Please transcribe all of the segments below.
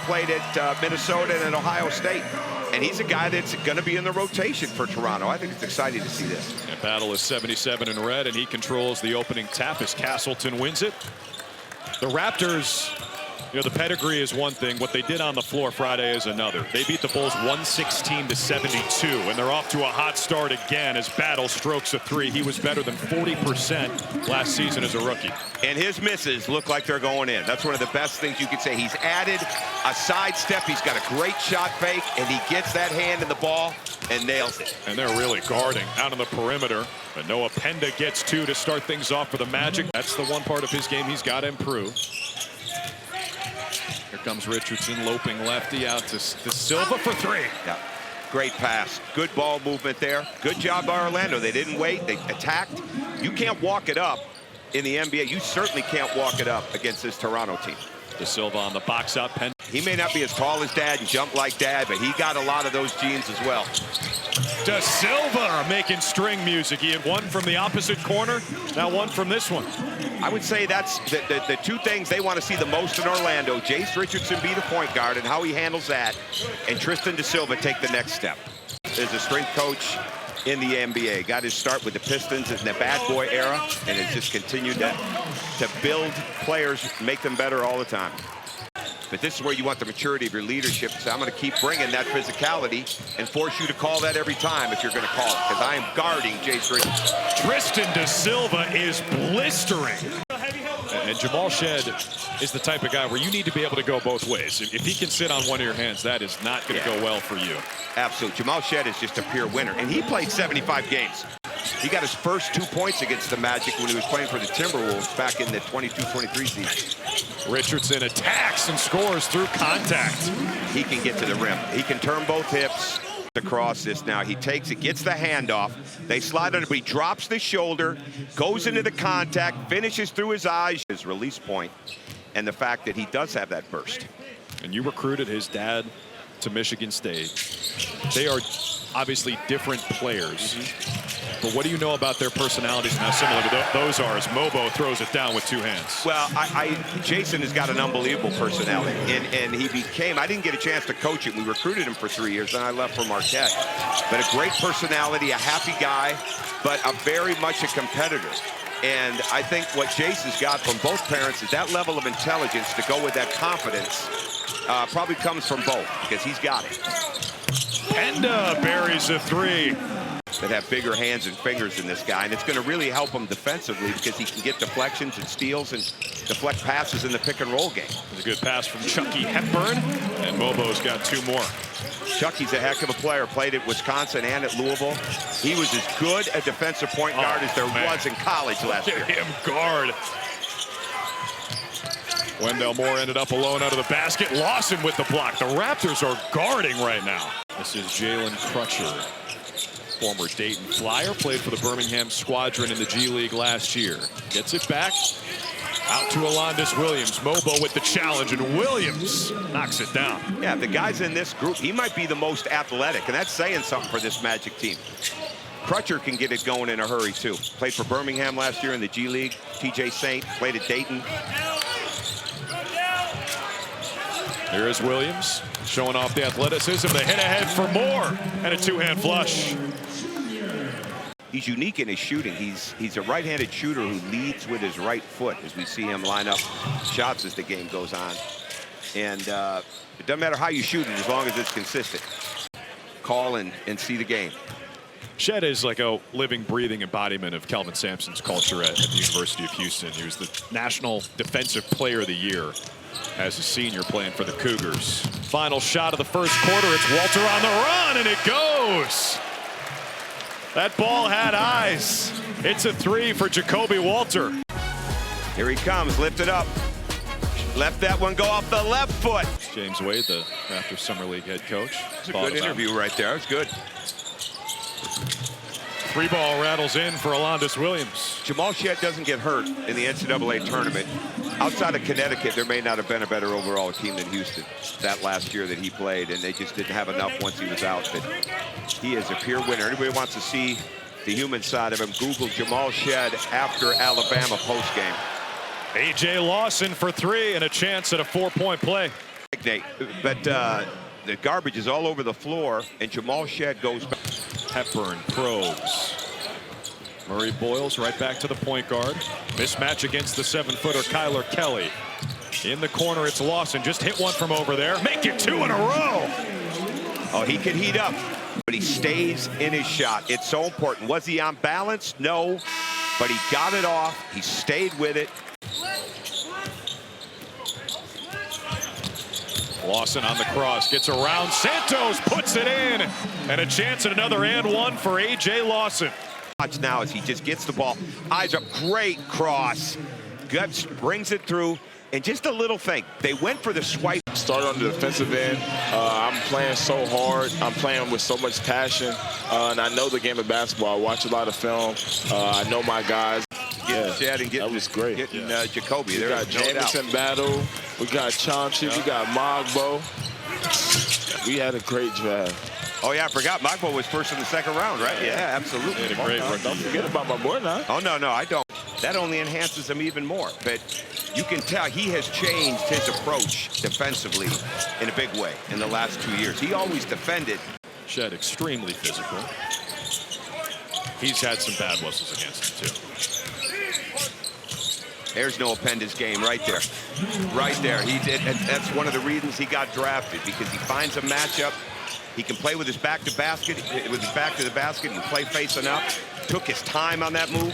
played at Minnesota and at Ohio State. And he's a guy that's going to be in the rotation for Toronto. I think it's exciting to see this. And Battle is 77 in red, and he controls the opening tap as Castleton wins it. The Raptors, you know, the pedigree is one thing. What they did on the floor Friday is another. They beat the Bulls 116-72, and they're off to a hot start again as Battle strokes a three. He was better than 40% last season as a rookie. And his misses look like they're going in. That's one of the best things you could say. He's added a sidestep. He's got a great shot fake, and he gets that hand in the ball and nails it. And they're really guarding out on the perimeter. But Noah Penda gets two to start things off for the Magic. That's the one part of his game he's got to improve. Here comes Richardson, loping lefty out to Silva for three. Yeah, great pass. Good ball movement there. Good job by Orlando. They didn't wait. They attacked. You can't walk it up in the NBA. You certainly can't walk it up against this Toronto team. De Silva on the box out. Penn. He may not be as tall as Dad and jump like Dad, but he got a lot of those genes as well. De Silva making string music. He had one from the opposite corner, now one from this one. I would say that's the two things they want to see the most in Orlando. Jace Richardson be the point guard and how he handles that, and Tristan De Silva take the next step. Is a strength coach in the NBA. Got his start with the Pistons in the bad boy era, and has just continued to build players, make them better all the time. But this is where you want the maturity of your leadership. So I'm going to keep bringing that physicality and force you to call that every time if you're going to call it, because I am guarding Jace Richardson. Tristan De Silva is blistering. And Jamal Shed is the type of guy where you need to be able to go both ways. If he can sit on one of your hands, that is not going to go well for you. Absolutely. Jamal Shed is just a pure winner. And he played 75 games. He got his first 2 points against the Magic when he was playing for the Timberwolves back in the 22-23 season. Richardson attacks and scores through contact. He can get to the rim. He can turn both hips across this now. He takes it, gets the handoff. They slide under, but he drops the shoulder, goes into the contact, finishes through his eyes. His release point, and the fact that he does have that burst. And you recruited his dad to Michigan State. They are obviously different players. But what do you know about their personalities and how similar those are as Mobo throws it down with two hands? Well, Jason has got an unbelievable personality. And he became, I didn't get a chance to coach him. We recruited him for 3 years, then I left for Marquette. But a great personality, a happy guy, but a very much a competitor. And I think what Jason's got from both parents is that level of intelligence to go with that confidence probably comes from both, because he's got it. Penda buries a three. That have bigger hands and fingers than this guy, and it's going to really help him defensively because he can get deflections and steals and deflect passes in the pick and roll game. There's a good pass from Chucky Hepburn, and Mobo's got two more. Chucky's a heck of a player, played at Wisconsin and at Louisville. He was as good a defensive point guard as there was in college last year. Him guard. Wendell Moore ended up alone out of the basket. Lawson with the block. The Raptors are guarding right now. This is Jalen Crutcher. Former Dayton Flyer, played for the Birmingham Squadron in the G League last year. Gets it back, out to Alondas Williams. Mobo with the challenge, and Williams knocks it down. Yeah, the guys in this group, he might be the most athletic, and that's saying something for this Magic team. Crutcher can get it going in a hurry, too. Played for Birmingham last year in the G League. TJ Saint played at Dayton. Here is Williams, showing off the athleticism. They hit ahead for more, and a two-hand flush. He's unique in his shooting. He's a right-handed shooter who leads with his right foot, as we see him line up shots as the game goes on. And it doesn't matter how you shoot it as long as it's consistent. Call and see the game. Shed is like a living, breathing embodiment of Kelvin Sampson's culture at the University of Houston. He was the National Defensive Player of the Year as a senior playing for the Cougars. Final shot of the first quarter. It's Walter on the run, and it goes. That ball had eyes. It's a three for Jacoby Walter. Here he comes, lifted up. Left that one go off the left foot. James Wade, the Raptors Summer League head coach. It's a good interview right there. It's good. Three ball rattles in for Alondas Williams. Jamal Shed doesn't get hurt in the NCAA tournament. Outside of Connecticut, there may not have been a better overall team than Houston that last year that he played, and they just didn't have enough once he was out. But he is a pure winner. Anybody wants to see the human side of him, Google Jamal Shed after Alabama postgame. A.J. Lawson for three and a chance at a 4-point play. Nate, but the garbage is all over the floor, and Jamal Shed goes back. Hepburn probes. Murray Boyles right back to the point guard. Mismatch against the 7-footer Kyler Kelly. In the corner, it's Lawson. Just hit one from over there. Make it 2 in a row. Oh, he could heat up, but he stays in his shot. It's so important. Was he on balance? No, but he got it off. He stayed with it. Lawson on the cross, gets around. Santos puts it in. And a chance at another and one for A.J. Lawson. Watch now as he just gets the ball. Eyes up, great cross. Guts brings it through. And just a little thing, they went for the swipe. Start on the defensive end. I'm playing so hard. I'm playing with so much passion. And I know the game of basketball. I watch a lot of film. I know my guys. That was great. Getting Jacoby. We got Jamison Battle. We got Chauncey. We got Mogbo. We had a great draft. Oh, yeah, I forgot. Mogbo was first in the second round, right? Yeah, absolutely. Had a great rookie. Don't forget about my boy now. Oh, no, I don't. That only enhances him even more. But you can tell he has changed his approach defensively in a big way in the last 2 years. He always defended. Shed extremely physical. He's had some bad whistles against him, too. There's no appendage game right there. Right there. He did. That's one of the reasons he got drafted, because he finds a matchup. He can play with his back to basket, with his back to the basket. He can play facing up. Took his time on that move.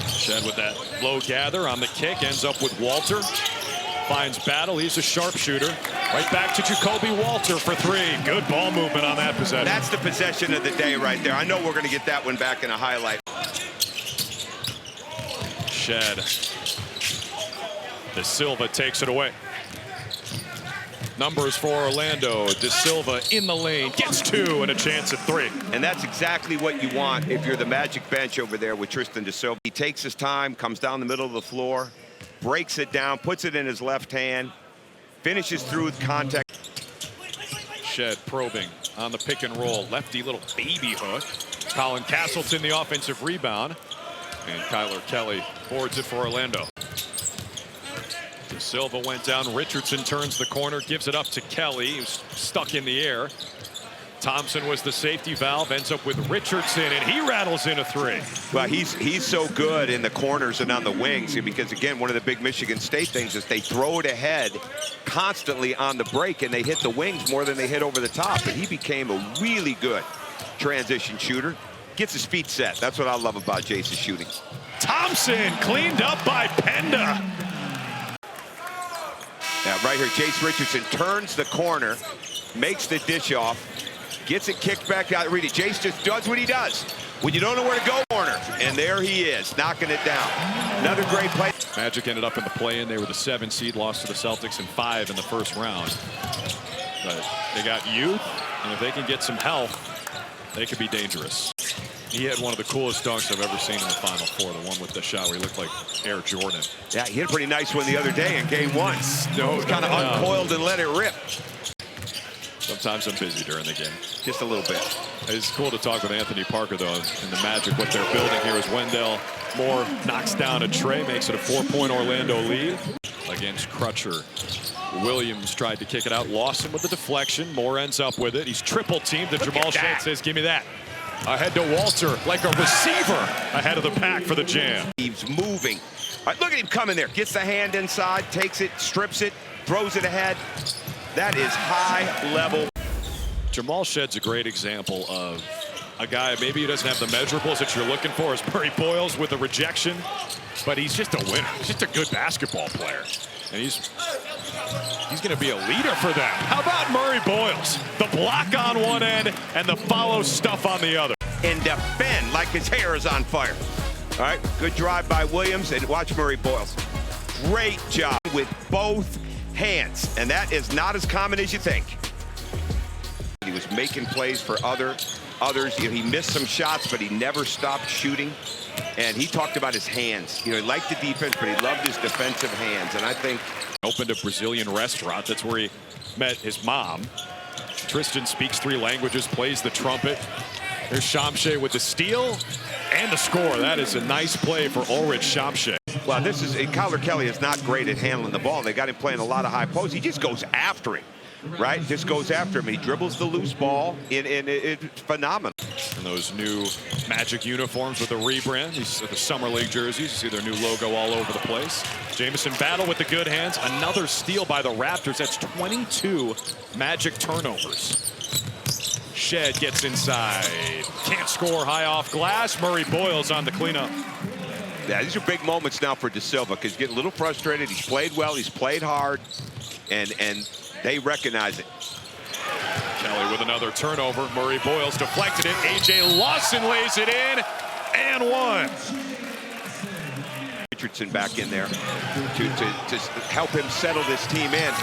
Shed with that low gather on the kick, ends up with Walter. Finds Battle, he's a sharpshooter. Right back to Jacoby Walter for 3. Good ball movement on that possession. That's the possession of the day right there. I know we're going to get that one back in a highlight. Shed. De Silva takes it away. Numbers for Orlando. De Silva in the lane, gets 2 and a chance at 3. And that's exactly what you want if you're the Magic bench over there with Tristan De Silva. He takes his time, comes down the middle of the floor, breaks it down, puts it in his left hand, finishes through with contact. Shed probing on the pick and roll. Lefty little baby hook. Colin Castleton the offensive rebound. And Kyler Kelly boards it for Orlando. De Silva went down. Richardson turns the corner, gives it up to Kelly, who's stuck in the air. Thompson was the safety valve, ends up with Richardson, and he rattles in a 3. Well, he's so good in the corners and on the wings, because, again, one of the big Michigan State things is they throw it ahead constantly on the break, and they hit the wings more than they hit over the top. And he became a really good transition shooter. Gets his feet set. That's what I love about Jace's shooting. Thompson cleaned up by Penda. Now, right here, Jace Richardson turns the corner, makes the dish off, gets it kicked back out. Read it. Jace just does what he does when you don't know where to go, corner. And there he is, knocking it down. Another great play. Magic ended up in the play-in. They were the 7 seed, lost to the Celtics in 5 in the first round. But they got youth, and if they can get some health, they could be dangerous. He had one of the coolest dunks I've ever seen in the Final Four, the one with the shot where he looked like Air Jordan. Yeah, he hit a pretty nice one the other day in game 1. Kind of uncoiled and let it rip. Sometimes I'm busy during the game. Just a little bit. It's cool to talk with Anthony Parker, though, and the Magic. What they're building here is Wendell Moore knocks down a tray, makes it a 4-point Orlando lead against Crutcher. Williams tried to kick it out. Lawson with the deflection. Moore ends up with it. He's triple teamed, and Jamal Shed says, give me that. Ahead to Walter, like a receiver ahead of the pack for the jam. He's moving. All right, look at him coming there. Gets the hand inside, takes it, strips it, throws it ahead. That is high level. Jamal Shed's a great example of a guy, maybe he doesn't have the measurables that you're looking for as Murray Boyles with the rejection, but he's just a winner. He's just a good basketball player. And he's going to be a leader for them. How about Murray Boyles? The block on one end and the follow stuff on the other. And defend like his hair is on fire. All right, good drive by Williams, and watch Murray Boyles. Great job with both hands, and that is not as common as you think. He was making plays for others. You know, he missed some shots, but he never stopped shooting. And he talked about his hands. You know, he liked the defense, but he loved his defensive hands. And I think opened a Brazilian restaurant. That's where he met his mom. Tristan speaks 3 languages, plays the trumpet. There's Shamshe with the steal and the score. That is a nice play for Ulrich Shamshe. Well, Kyler Kelly is not great at handling the ball. They got him playing a lot of high posts. He just goes after him, right? Just goes after him. He dribbles the loose ball, and it's phenomenal. And those new Magic uniforms with the rebrand, these are the Summer League jerseys. You see their new logo all over the place. Jamison battle with the good hands. Another steal by the Raptors. That's 22 Magic turnovers. Shed gets inside. Can't score high off glass. Murray Boyles on the cleanup. Yeah, these are big moments now for De Silva because he's getting a little frustrated. He's played well. He's played hard. And they recognize it. Kelly with another turnover. Murray Boyles deflected it. A.J. Lawson lays it in. And one. Richardson back in there to help him settle this team in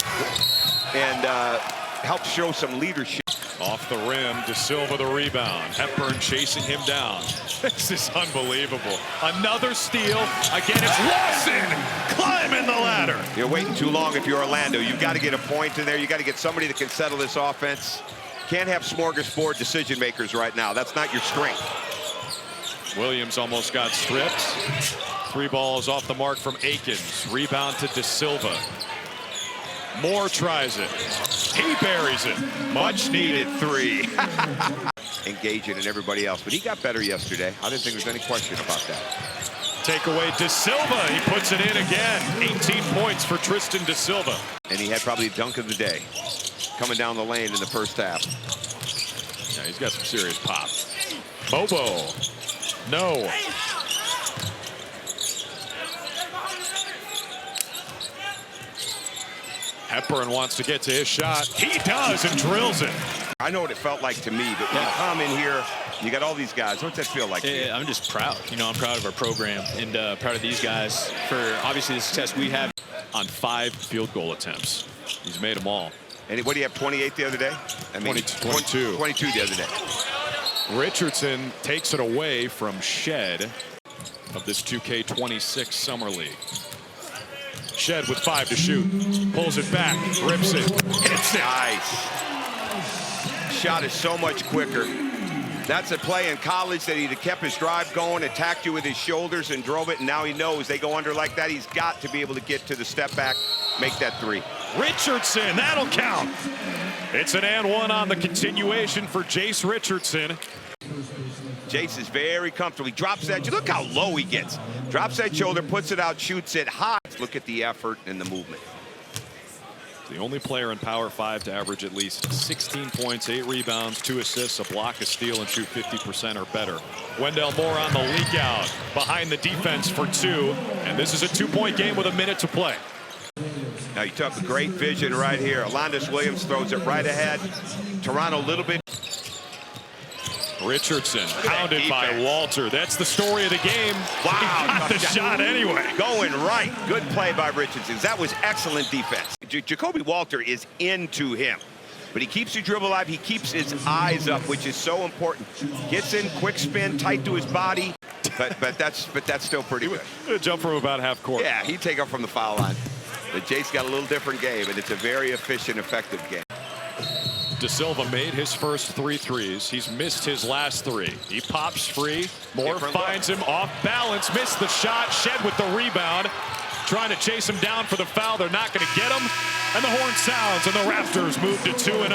and help show some leadership. Off the rim, De Silva the rebound. Hepburn chasing him down. This is unbelievable. Another steal. Again, it's Lawson climbing the ladder. You're waiting too long if you're Orlando. You've got to get a point in there. You've got to get somebody that can settle this offense. Can't have smorgasbord decision makers right now. That's not your strength. Williams almost got stripped. 3 balls off the mark from Akins. Rebound to De Silva. Moore tries it. He buries it. Much needed 3. Engaging and everybody else, but he got better yesterday. I didn't think there was any question about that. Take away De Silva. He puts it in again. 18 points for Tristan De Silva. And he had probably the dunk of the day coming down the lane in the first half. Yeah, he's got some serious pop. Bobo. No. Hepburn wants to get to his shot. He does and drills it. I know what it felt like to me, but when you come in here, you got all these guys. What's that feel like? Yeah, I'm just proud. You know, I'm proud of our program and proud of these guys for obviously the success we have. On 5 field goal attempts. He's made them all. And what do you have, 28 the other day? I mean, 22. 22 the other day. Richardson takes it away from Shed of this 2K26 Summer League. Shed with 5 to shoot. Pulls it back. Rips it. Hits it. Nice. Shot is so much quicker. That's a play in college that he'd have kept his drive going, attacked you with his shoulders and drove it, and now he knows they go under like that. He's got to be able to get to the step back, make that 3. Richardson, that'll count. It's an and one on the continuation for Jace Richardson. Jace is very comfortable. He drops that. Look how low he gets. Drops that shoulder, puts it out, shoots it high. Look at the effort and the movement. The only player in Power 5 to average at least 16 points, 8 rebounds, 2 assists, a block, a steal, and shoot 50% or better. Wendell Moore on the leak out, behind the defense for 2, and this is a 2-point game with a minute to play. Now you took a great vision right here. Alondas Williams throws it right ahead. Toronto a little bit. Richardson pounded by Walter. That's the story of the game. Wow, he got the shot anyway. Going right. Good play by Richardson. That was excellent defense. Jacoby Walter is into him, but he keeps the dribble alive. He keeps his eyes up, which is so important. Gets in, quick spin, tight to his body, but that's still pretty good. Jump from about half court. Yeah, he'd take off from the foul line. But Jace got a little different game, and it's a very efficient, effective game. De Silva made his first 3 threes. He's missed his last 3. He pops free. Moore finds him off balance. Missed the shot. Shed with the rebound. Trying to chase him down for the foul. They're not going to get him. And the horn sounds, and the Raptors move to 2-0.